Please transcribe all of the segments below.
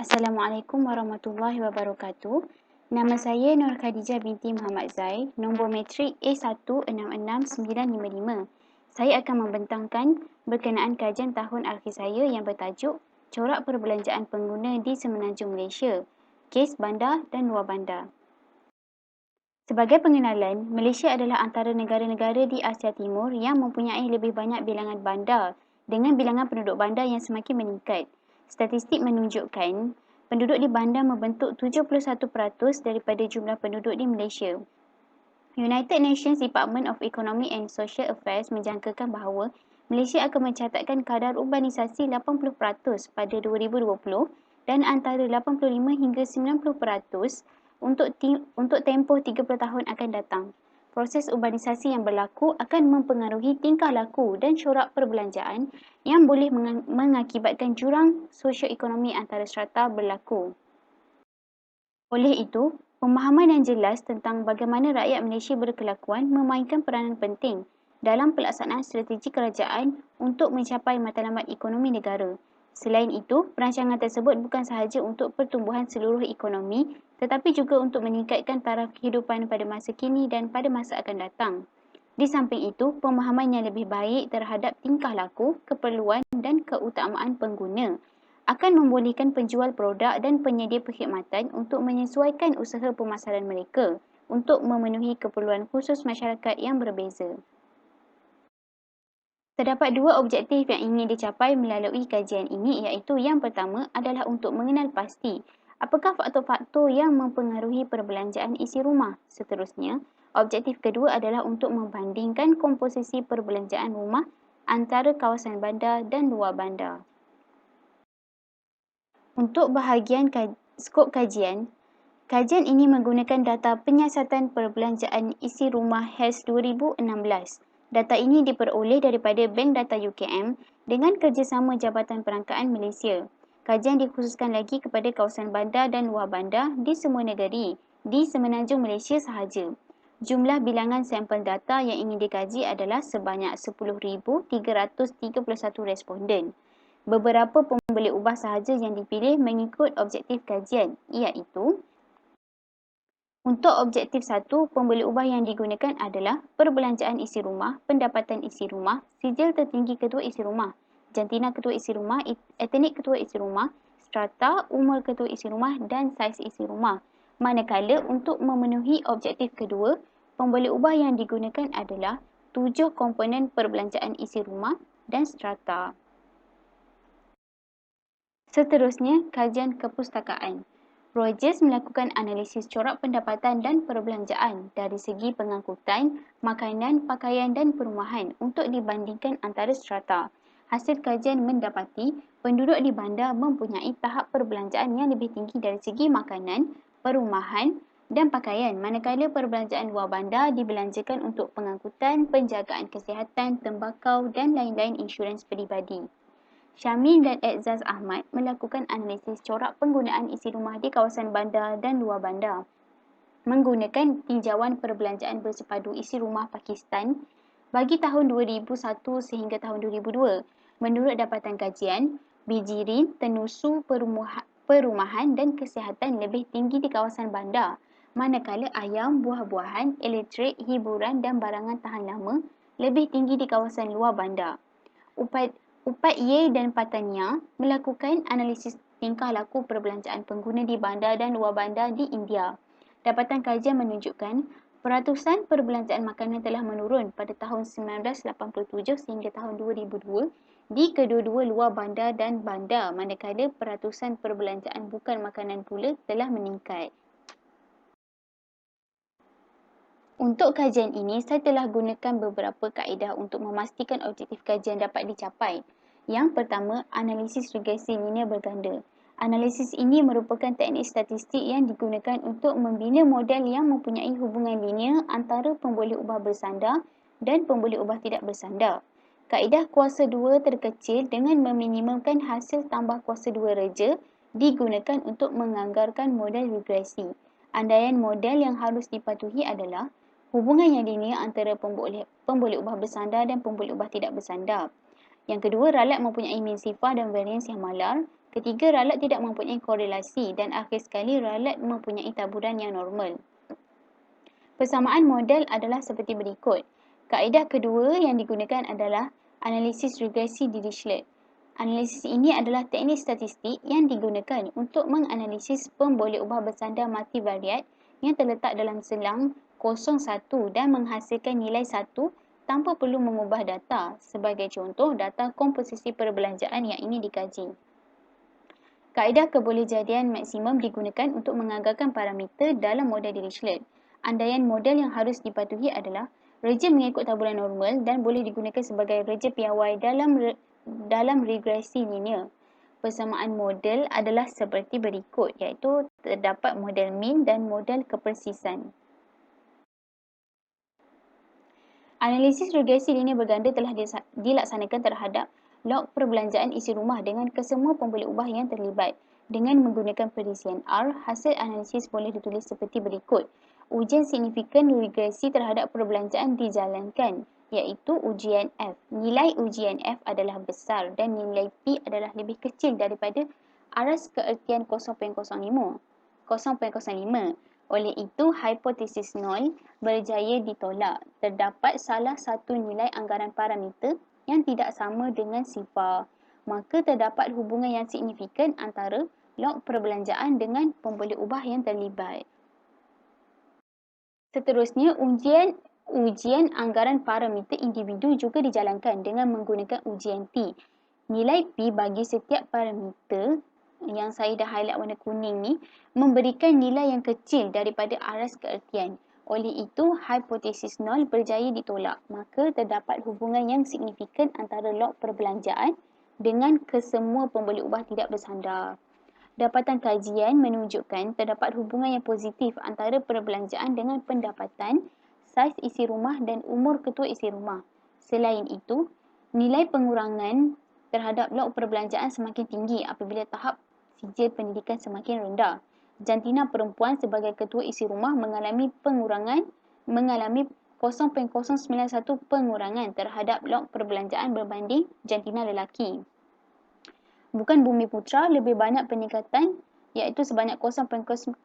Assalamualaikum warahmatullahi wabarakatuh. Nama saya Nur Khadijah binti Muhammad Zai, nombor metrik A166955. Saya akan membentangkan berkenaan kajian tahun akhir saya yang bertajuk Corak Perbelanjaan Pengguna di Semenanjung Malaysia, Kes Bandar dan Luar Bandar. Sebagai pengenalan, Malaysia adalah antara negara-negara di Asia Timur yang mempunyai lebih banyak bilangan bandar dengan bilangan penduduk bandar yang semakin meningkat. Statistik menunjukkan penduduk di bandar membentuk 71% daripada jumlah penduduk di Malaysia. United Nations Department of Economic and Social Affairs menjangkakan bahawa Malaysia akan mencatatkan kadar urbanisasi 80% pada 2020 dan antara 85 hingga 90% untuk tempoh 30 tahun akan datang. Proses urbanisasi yang berlaku akan mempengaruhi tingkah laku dan corak perbelanjaan yang boleh mengakibatkan jurang sosioekonomi antara strata berlaku. Oleh itu, pemahaman yang jelas tentang bagaimana rakyat Malaysia berkelakuan memainkan peranan penting dalam pelaksanaan strategi kerajaan untuk mencapai matlamat ekonomi negara. Selain itu, perancangan tersebut bukan sahaja untuk pertumbuhan seluruh ekonomi tetapi juga untuk meningkatkan taraf kehidupan pada masa kini dan pada masa akan datang. Di samping itu, pemahaman yang lebih baik terhadap tingkah laku, keperluan dan keutamaan pengguna akan membolehkan penjual produk dan penyedia perkhidmatan untuk menyesuaikan usaha pemasaran mereka untuk memenuhi keperluan khusus masyarakat yang berbeza. Terdapat dua objektif yang ingin dicapai melalui kajian ini, iaitu yang pertama adalah untuk mengenal pasti apakah faktor-faktor yang mempengaruhi perbelanjaan isi rumah. Seterusnya, objektif kedua adalah untuk membandingkan komposisi perbelanjaan rumah antara kawasan bandar dan luar bandar. Untuk bahagian skop kajian ini menggunakan data penyiasatan perbelanjaan isi rumah HES 2016. Data ini diperoleh daripada Bank Data UKM dengan kerjasama Jabatan Perangkaan Malaysia. Kajian dikhususkan lagi kepada kawasan bandar dan luar bandar di semua negeri di Semenanjung Malaysia sahaja. Jumlah bilangan sampel data yang ingin dikaji adalah sebanyak 10,331 responden. Beberapa pembeli ubah sahaja yang dipilih mengikut objektif kajian, iaitu untuk objektif 1, pembeli ubah yang digunakan adalah perbelanjaan isi rumah, pendapatan isi rumah, sijil tertinggi ketua isi rumah, jantina ketua isi rumah, etnik ketua isi rumah, strata, umur ketua isi rumah dan saiz isi rumah. Manakala untuk memenuhi objektif kedua, pembeli ubah yang digunakan adalah 7 komponen perbelanjaan isi rumah dan strata. Seterusnya, kajian kepustakaan. Rogers melakukan analisis corak pendapatan dan perbelanjaan dari segi pengangkutan, makanan, pakaian dan perumahan untuk dibandingkan antara strata. Hasil kajian mendapati penduduk di bandar mempunyai tahap perbelanjaan yang lebih tinggi dari segi makanan, perumahan dan pakaian, manakala perbelanjaan luar bandar dibelanjakan untuk pengangkutan, penjagaan kesihatan, tembakau dan lain-lain insurans peribadi. Syamil dan Ezzaz Ahmad melakukan analisis corak penggunaan isi rumah di kawasan bandar dan luar bandar menggunakan tinjauan perbelanjaan bersepadu isi rumah Pakistan bagi tahun 2001 sehingga tahun 2002. Menurut dapatan kajian, bijirin, tenusu, perumahan dan kesihatan lebih tinggi di kawasan bandar, manakala ayam, buah-buahan, elektrik, hiburan dan barangan tahan lama lebih tinggi di kawasan luar bandar. Upat Ye dan Patania melakukan analisis tingkah laku perbelanjaan pengguna di bandar dan luar bandar di India. Dapatan kajian menunjukkan peratusan perbelanjaan makanan telah menurun pada tahun 1987 sehingga tahun 2002 di kedua-dua luar bandar dan bandar, manakala peratusan perbelanjaan bukan makanan pula telah meningkat. Untuk kajian ini, saya telah gunakan beberapa kaedah untuk memastikan objektif kajian dapat dicapai. Yang pertama, analisis regresi linear berganda. Analisis ini merupakan teknik statistik yang digunakan untuk membina model yang mempunyai hubungan linear antara pemboleh ubah bersandar dan pemboleh ubah tidak bersandar. Kaedah kuasa 2 terkecil dengan meminimumkan hasil tambah kuasa 2 reja digunakan untuk menganggarkan model regresi. Andaian model yang harus dipatuhi adalah hubungan yang linear antara pemboleh ubah bersandar dan pemboleh ubah tidak bersandar. Yang kedua, ralat mempunyai mean sifar dan varians yang malar. Ketiga, ralat tidak mempunyai korelasi dan akhir sekali ralat mempunyai taburan yang normal. Persamaan model adalah seperti berikut. Kaedah kedua yang digunakan adalah analisis regresi Dirichlet. Analisis ini adalah teknik statistik yang digunakan untuk menganalisis pembolehubah bersandar multivariat yang terletak dalam selang 01 dan menghasilkan nilai 1 tanpa perlu mengubah data. Sebagai contoh, data komposisi perbelanjaan yang ini dikaji. Kaedah kebolehjadian maksimum digunakan untuk menganggarkan parameter dalam model Dirichlet. Andaian model yang harus dipatuhi adalah reja mengikut taburan normal dan boleh digunakan sebagai reja piawai dalam regresi linear. Persamaan model adalah seperti berikut, iaitu terdapat model mean dan model kepersisan. Analisis regresi linear berganda telah dilaksanakan terhadap log perbelanjaan isi rumah dengan kesemua pembolehubah yang terlibat. Dengan menggunakan perisian R, hasil analisis boleh ditulis seperti berikut. Ujian signifikan regresi terhadap perbelanjaan dijalankan, iaitu ujian F. Nilai ujian F adalah besar dan nilai P adalah lebih kecil daripada aras keertian 0.05. Oleh itu, hipotesis nol berjaya ditolak. Terdapat salah satu nilai anggaran parameter yang tidak sama dengan sifar. Maka terdapat hubungan yang signifikan antara log perbelanjaan dengan pembolehubah yang terlibat. Seterusnya, ujian anggaran parameter individu juga dijalankan dengan menggunakan ujian T. Nilai P bagi setiap parameter yang saya dah highlight warna kuning ni memberikan nilai yang kecil daripada aras keertian. Oleh itu, hipotesis nol berjaya ditolak. Maka terdapat hubungan yang signifikan antara log perbelanjaan dengan kesemua pembolehubah tidak bersandar. Dapatan kajian menunjukkan terdapat hubungan yang positif antara perbelanjaan dengan pendapatan, saiz isi rumah dan umur ketua isi rumah. Selain itu, nilai pengurangan terhadap log perbelanjaan semakin tinggi apabila tahap sijil pendidikan semakin rendah. Jantina perempuan sebagai ketua isi rumah mengalami 0.091 pengurangan terhadap log perbelanjaan berbanding jantina lelaki. Bukan Bumi Putra lebih banyak peningkatan, iaitu sebanyak 0.091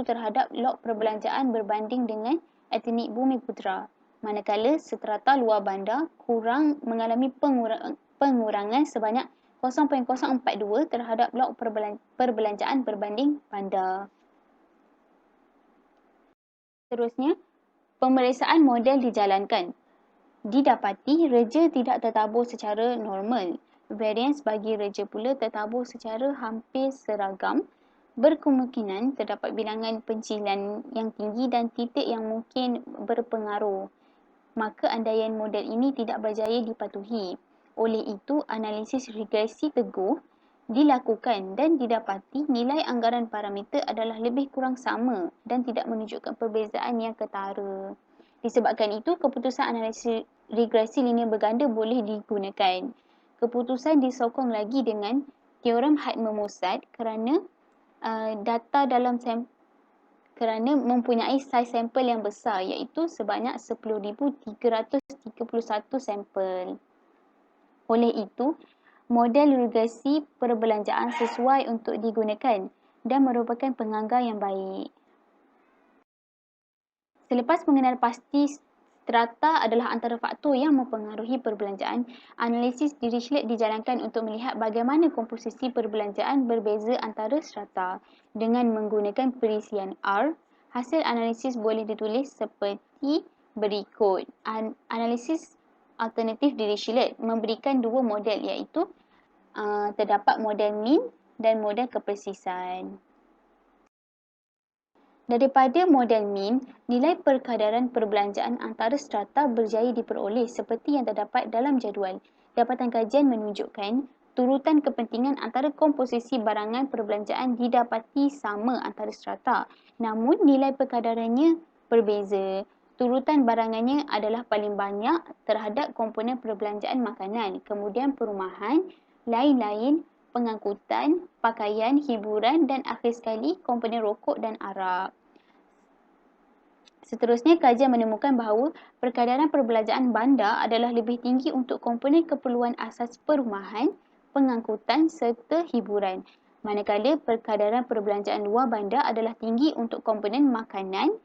terhadap log perbelanjaan berbanding dengan etnik Bumi Putra. Manakala strata luar bandar mengalami pengurangan sebanyak 0.042 terhadap log perbelanjaan berbanding bandar. Seterusnya, pemeriksaan model dijalankan. Didapati reja tidak tertabur secara normal. Varians bagi reja pula tertabur secara hampir seragam. Berkemungkinan terdapat bilangan pencilan yang tinggi dan titik yang mungkin berpengaruh. Maka andaian model ini tidak berjaya dipatuhi. Oleh itu, analisis regresi teguh dilakukan dan didapati nilai anggaran parameter adalah lebih kurang sama dan tidak menunjukkan perbezaan yang ketara. Disebabkan itu, keputusan analisis regresi linear berganda boleh digunakan. Keputusan disokong lagi dengan teorem Hadamard-Mossad kerana data dalam kerana mempunyai saiz sampel yang besar, iaitu sebanyak 10,331 sampel. Oleh itu, model regresi perbelanjaan sesuai untuk digunakan dan merupakan penganggar yang baik. Selepas mengenal pasti strata adalah antara faktor yang mempengaruhi perbelanjaan, analisis Dirichlet dijalankan untuk melihat bagaimana komposisi perbelanjaan berbeza antara strata. Dengan menggunakan perisian R, hasil analisis boleh ditulis seperti berikut. Analisis alternatif Dirichlet memberikan dua model, iaitu terdapat model mean dan model kepersisan. Daripada model mean, nilai perkadaran perbelanjaan antara strata berjaya diperoleh seperti yang terdapat dalam jadual. Dapatan kajian menunjukkan turutan kepentingan antara komposisi barangan perbelanjaan didapati sama antara strata. Namun, nilai perkadarannya berbeza. Turutan barangannya adalah paling banyak terhadap komponen perbelanjaan makanan, kemudian perumahan, lain-lain, pengangkutan, pakaian, hiburan dan akhir sekali komponen rokok dan arak. Seterusnya, kajian menemukan bahawa perkadaran perbelanjaan bandar adalah lebih tinggi untuk komponen keperluan asas perumahan, pengangkutan serta hiburan. Manakala perkadaran perbelanjaan luar bandar adalah tinggi untuk komponen makanan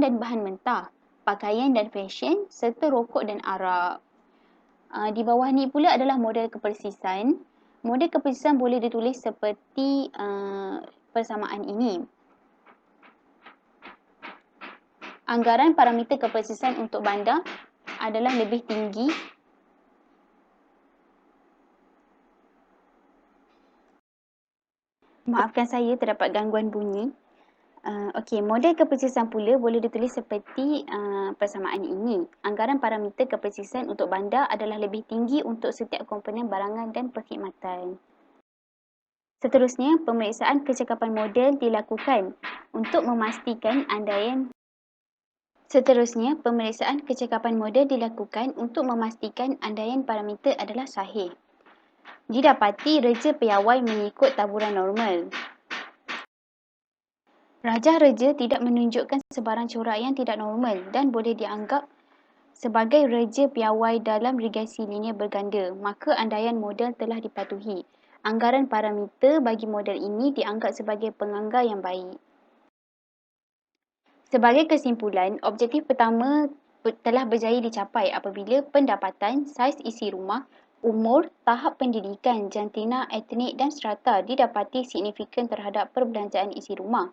dan bahan mentah, pakaian dan fashion serta rokok dan arak. Di bawah ni pula adalah model kepersisan. Model kepersisan boleh ditulis seperti persamaan ini. Anggaran parameter kepersisan untuk bandar adalah lebih tinggi Maafkan saya, terdapat gangguan bunyi. Okey, model kepersisan pula boleh ditulis seperti persamaan ini. Anggaran parameter kepersisan untuk bandar adalah lebih tinggi untuk setiap komponen barangan dan perkhidmatan. Seterusnya, pemeriksaan kecekapan model dilakukan untuk memastikan andaian parameter adalah sahih. Didapati reja piawai mengikut taburan normal. Rajah reja tidak menunjukkan sebarang corak yang tidak normal dan boleh dianggap sebagai reja piawai dalam regesi linear berganda, maka andaian model telah dipatuhi. Anggaran parameter bagi model ini dianggap sebagai penganggar yang baik. Sebagai kesimpulan, objektif pertama telah berjaya dicapai apabila pendapatan, saiz isi rumah, umur, tahap pendidikan, jantina, etnik dan strata didapati signifikan terhadap perbelanjaan isi rumah.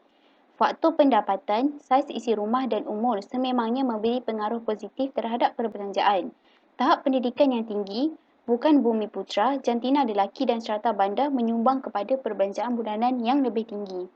Faktor pendapatan, saiz isi rumah dan umur sememangnya memberi pengaruh positif terhadap perbelanjaan. Tahap pendidikan yang tinggi, bukan bumi putra, jantina lelaki dan strata bandar menyumbang kepada perbelanjaan bulanan yang lebih tinggi.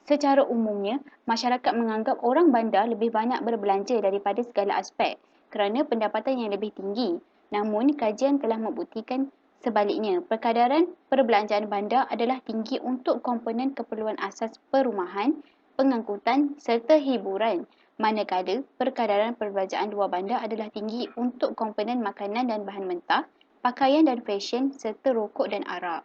Secara umumnya, masyarakat menganggap orang bandar lebih banyak berbelanja daripada segala aspek kerana pendapatan yang lebih tinggi. Namun, kajian telah membuktikan sebaliknya. Perkadaran perbelanjaan bandar adalah tinggi untuk komponen keperluan asas perumahan, pengangkutan serta hiburan. Manakala perkadaran perbelanjaan luar bandar adalah tinggi untuk komponen makanan dan bahan mentah, pakaian dan fashion serta rokok dan arak.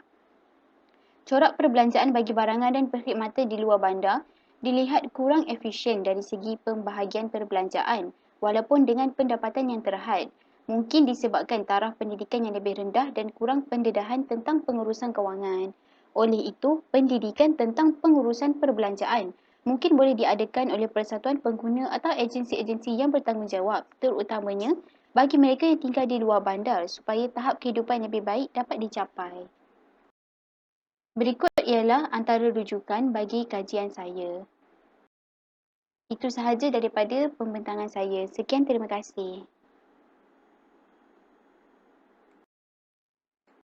Corak perbelanjaan bagi barangan dan perkhidmatan di luar bandar dilihat kurang efisien dari segi pembahagian perbelanjaan walaupun dengan pendapatan yang terhad. Mungkin disebabkan taraf pendidikan yang lebih rendah dan kurang pendedahan tentang pengurusan kewangan. Oleh itu, pendidikan tentang pengurusan perbelanjaan mungkin boleh diadakan oleh persatuan pengguna atau agensi-agensi yang bertanggungjawab, terutamanya bagi mereka yang tinggal di luar bandar supaya tahap kehidupan yang lebih baik dapat dicapai. Berikut ialah antara rujukan bagi kajian saya. Itu sahaja daripada pembentangan saya. Sekian, terima kasih.